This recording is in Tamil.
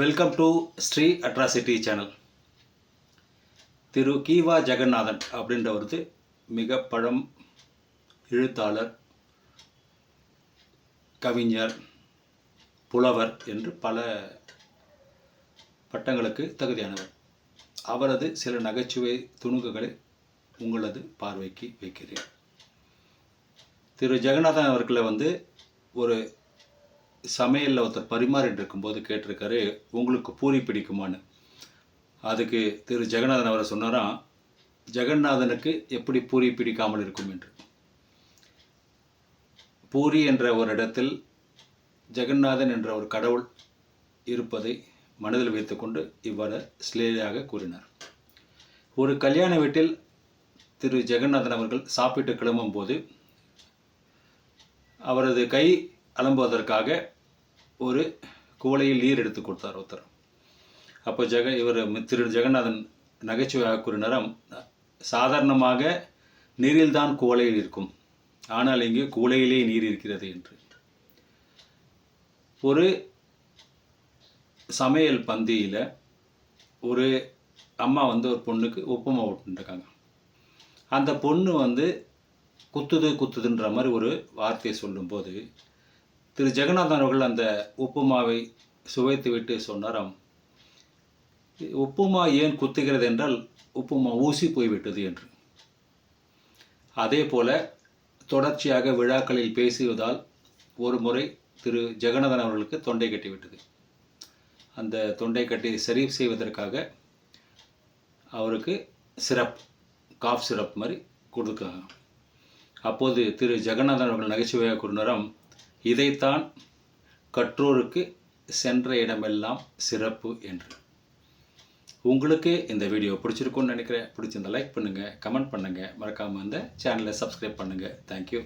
Welcome to Sri atrocity channel. Thiru Kiva Jagannathan அப்படின்றவரது மிக பழம் எழுத்தாளர், கவிஞர், புலவர் என்று பல பட்டங்களுக்கு தகுதியானவர். அவரது சில நகைச்சுவை துணுக்குகளை உங்களது பார்வைக்கு வைக்கிறேன். திரு ஜெகநாதன் அவர்களை ஒரு சமையலில் ஒருத்தர் பரிமாறிட்டு இருக்கும்போது கேட்டிருக்காரு, உங்களுக்கு பூரி பிடிக்குமான்னு. அதுக்கு திரு ஜெகநாதன் அவரை சொன்னாராம், ஜெகநாதனுக்கு எப்படி பூரி பிடிக்காமல் இருக்கும் என்று. பூரி என்ற ஒரு இடத்தில் ஜெகநாதன் என்ற ஒரு கடவுள் இருப்பதை மனதில் வைத்துக்கொண்டு இவ்வாறு ஸ்லேயாக கூறினார். ஒரு கல்யாண வீட்டில் திரு ஜெகநாதன் அவர்கள் சாப்பிட்டு கிளம்பும்போது அவரது கை அலம்புவதற்காக ஒரு குவளையில் நீர் எடுத்து கொடுத்தார் ஒருத்தர். அப்போ இவர் திரு ஜெகநாதன் நகைச்சுவையாக கூறினாராம், சாதாரணமாக நீரில்தான் குவளையில் இருக்கும், ஆனால் இங்கு குவளையிலே நீர் இருக்கிறது என்று. ஒரு சமையல் பந்தியில் ஒரு அம்மா ஒரு பொண்ணுக்கு உப்புமா விட்டுருக்காங்க. அந்த பொண்ணு குத்துதுன்ற மாதிரி ஒரு வார்த்தையை சொல்லும்போது திரு ஜெகநாதன் அவர்கள் அந்த உப்புமாவை சுவைத்து விட்டு சொன்னாராம், உப்புமா ஏன் குத்துகிறது என்றால் உப்புமா ஊசி போய்விட்டது என்று. அதே போல தொடர்ச்சியாக விழாக்களில் பேசுவதால் ஒரு முறை திரு ஜெகநாதன் அவர்களுக்கு தொண்டை கட்டிவிட்டது. அந்த தொண்டை கட்டி சரி செய்வதற்காக அவருக்கு காஃப் சிரப் மாதிரி கொடுக்காங்க. அப்போது திரு ஜெகநாதன் அவர்கள் நகைச்சுவையாக கூறினாராம், இதைத்தான் கற்றோருக்கு சென்ற இடமெல்லாம் சிறப்பு என்று. உங்களுக்கு இந்த வீடியோ பிடிச்சிருக்குன்னு நினைக்கிறேன். பிடிச்சிருந்தா லைக் பண்ணுங்கள், கமெண்ட் பண்ணுங்கள், மறக்காமல் இந்த சேனலை சப்ஸ்கிரைப் பண்ணுங்கள். தேங்க்யூ.